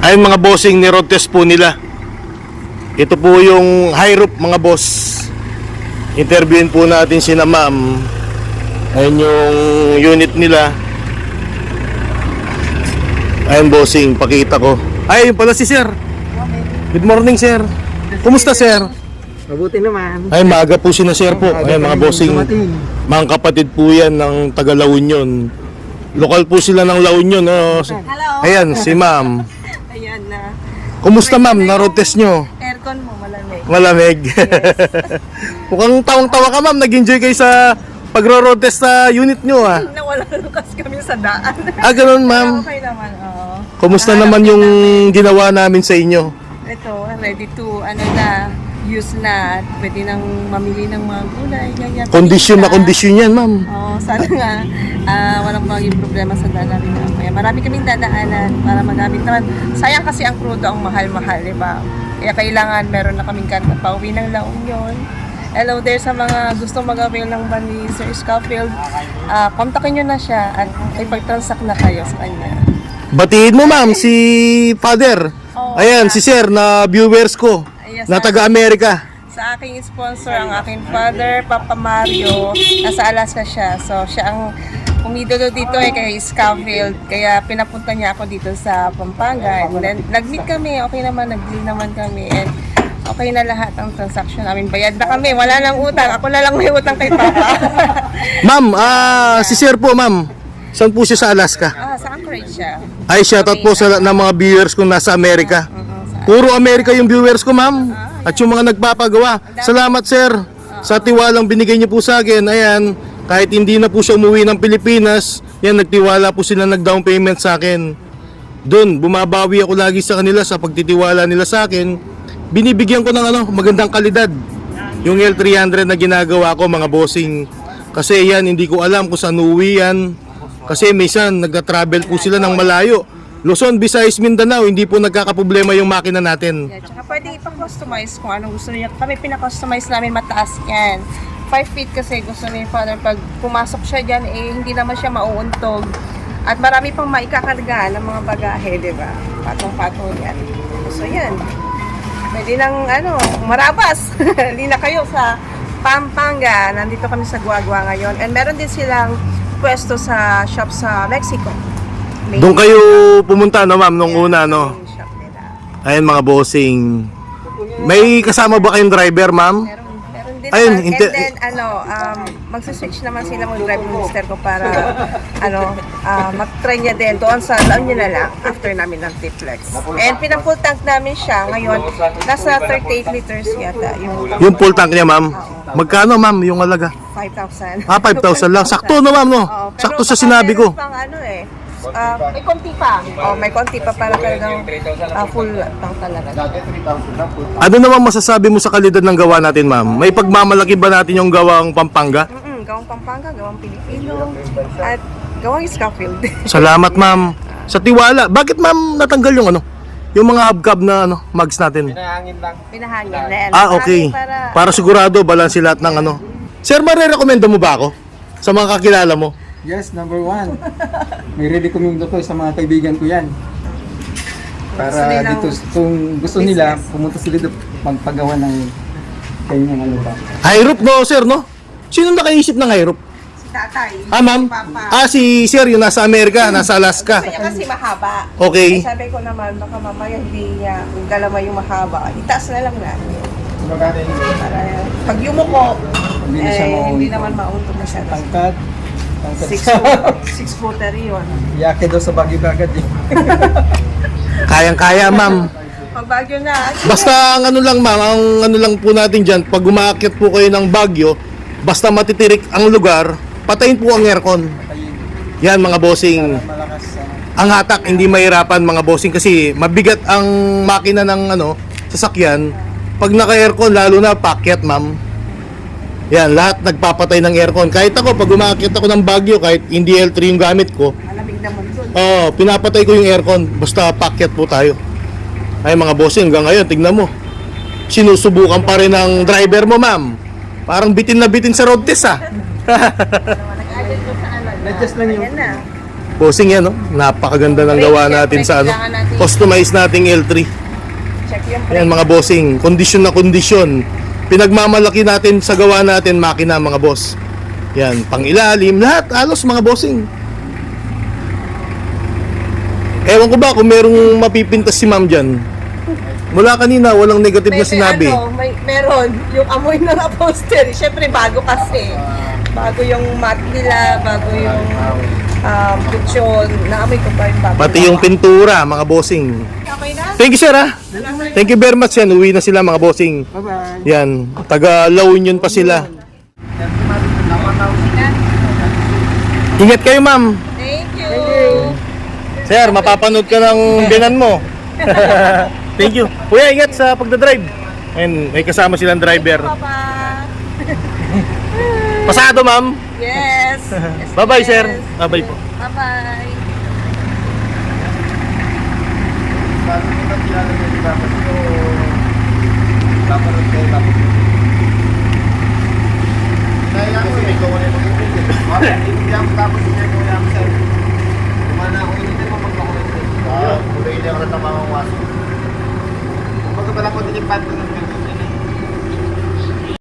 Ayun mga bossing, ni-road test po nila. Ito po yung high roof mga boss. Interviewin po natin sina ma'am. Ayun yung unit nila. Ayun bossing, pakita ko. Ay, yun pala si sir. Good morning sir. Kumusta sir? Mabuti naman. Ay, maaga po si na sir po. Ayun mga bossing, mga kapatid po yan ng taga La Union. Lokal po sila ng La Union. Oh. Hello. Ayan, si ma'am. Ayan na. Kumusta ma'am? Na-road test nyo? Aircon mo, malamig. Malamig. Mukhang tawang-tawa ka ma'am. Nag-enjoy kayo sa pagro-road test sa unit nyo ah. Nawala lukas kami sa daan. Ah, ganun ma'am. Okay naman, oo. Kumusta naman yung ginawa namin sa inyo? Ito, ready to, use na. Pwede nang mamili ng mga gulay, ganyan. Kondisyon na kondisyon yan ma'am. Oo, sana nga walang maging problema sa daan namin. Kaya marami kaming dadaanan para magamit naman. Sayang kasi ang crudo ang mahal-mahal, di ba? Kaya kailangan meron na kaming kanta pauwi ng La Union. Hello there sa mga gustong mag-avail ng van ni Sir Scofield. Kontakin nyo na siya at ipag-transact na kayo sa kanya. Batiin mo ma'am si Father. Oo, Ayan, si Sir na viewers ko. Yes, Na taga-Amerika. sa aking sponsor, ang aking father, Papa Mario, nasa Alaska siya. So, siya ang umidolo dito kay Scofield. Kaya pinapunta niya ako dito sa Pampanga. And then, nag-meet kami. Okay naman, nag-deal naman kami. And okay na lahat ang transaction namin. Bayad na kami. Wala nang utang. Ako na lang may utang kay Papa. Ma'am, si Sir po ma'am. Saan po siya sa Alaska? Sa Anchorage siya. Ay, shoutout po sa ng mga viewers ko nasa Amerika. Puro Amerika yung viewers ko, ma'am. At yung mga nagpapagawa. Salamat, sir. Sa tiwalang binigay niyo po sa akin. Ayan, kahit hindi na po siya umuwi ng Pilipinas, yan, nagtiwala po sila nag-down payment sa akin. Doon, bumabawi ako lagi sa kanila sa pagtitiwala nila sa akin. Binibigyan ko ng magandang kalidad. Yung L300 na ginagawa ko, mga bossing. Kasi yan, hindi ko alam kung saan uuwi yan. Kasi minsan, nagka-travel po sila ng malayo. Luzon, Visayas, Mindanao, hindi po nagkakaproblema yung makina natin. Yeah, tsaka pwede ipa-customize kung anong gusto niya. Kami pina-customize namin mataas yan. 5 feet kasi gusto ni Father. Pag pumasok siya dyan, hindi naman siya mauuntog. At marami pang maikakarga ng mga bagahe, di ba? Patong-patong yan. So yan. Pwede nang, marabas. Hindi na kayo sa Pampanga. Nandito kami sa Guagua ngayon. And meron din silang pwesto sa shop sa Mexico. Doon kayo pumunta, no, ma'am, nung una, no? Yung shop nila. Ayun, mga bossing. May kasama ba kayong driver, ma'am? Meron din. Ayun, And then, magsiswitch naman sila mag-drive ng mister ko para, mag-try niya din doon sa doon niya na lang after namin ng T-Flex. And pina-full tank namin siya ngayon. Nasa 38 liters yata. Yung full tank niya, ma'am? Magkano, ma'am, yung halaga? 5,000. 5,000 lang. Sakto, no, ma'am, no? Sakto sa sinabi ko. Pang may konti pa. May konti pa para talagang full tank talaga. Ano naman masasabi mo sa kalidad ng gawa natin, ma'am? May pagmamalaki ba natin yung gawang Pampanga? Gawang Pampanga, gawang Pilipino, at gawang Scofield. Salamat, ma'am. Sa tiwala. Bakit, ma'am, natanggal yung yung mga hubcap na mags natin? Pinahangin. Okay. Para sigurado, balanse lahat ng Sir, marirekomenda mo ba ako? Sa mga kakilala mo? Yes, number 1. May ready recommend ko sa mga kaibigan ko yan. Para dito, kung gusto nila, pumunta sila dito magpagawa ng kanyang ba. High roof, no, sir, no? Sino nakaisip ng high roof? Si tatay. Ma'am? Si sir, yung nasa Amerika, nasa Alaska. Kasi mahaba. Okay. Sabi ko naman, baka mamaya hindi niya galamay yung mahaba. Itaas na lang natin. Para pag yumuko, hindi naman mauntog na siya. Tangkad. 6-footer yun. Yake daw sa Baguio kagad eh. Kayang-kaya, ma'am. Pag Baguio na. Basta ang lang, ma'am, ang lang po natin dyan, pag umaakit po kayo ng Baguio, basta matitirik ang lugar, patayin po ang aircon. Yan, mga bossing. Malakas. Ang hatak, hindi mahirapan, mga bossing, kasi mabigat ang makina ng sasakyan. Pag naka-aircon, lalo na pakyat, ma'am. Yan, lahat nagpapatay ng aircon. Kahit ako, pag umakit ako ng Baguio, kahit hindi L3 yung gamit ko, Malamig naman doon. pinapatay ko yung aircon. Basta pakyat po tayo. Ay, mga bossing, hanggang ngayon, tignan mo. Sinusubukan pa rin ng driver mo, ma'am. Parang bitin na bitin sa road test, Nag-adjust ko sa Adjust lang yung Ayan na. Bossing yan, no? Napakaganda ng gawa natin sa ano. Customize nating L3. Check yung Yan brake. mga bossing, kondisyon na kondisyon. Pinagmamalaki natin sa gawa natin makina mga boss. Yan, pang-ilalim, lahat halos mga bossing. Ewan ko ba kung merong mapipintas si ma'am dyan. Mula kanina, walang negative na sinabi. Meron yung amoy ng upholstery. Siyempre bago kasi. Bago yung mat nila, bago yung kutsyon. Naamoy ko pa yung bago. Pati yung pintura, mga bossing. Okay na? Thank you, sir, ha? Thank you very much yan. Uwi na sila, mga bossing. Bye-bye. Yan, taga La Union pa sila. Ingat kayo, ma'am. Thank you. Sir, mapapanood ka ng binan mo. Thank you. Kuya, ingat sa pagdadrive. And may kasama silang driver. Papa. Pasado, ma'am. Yes. Bye-bye, sir. Bye-bye po. Bye-bye. Kumbaga pala ko din yung pan ko ng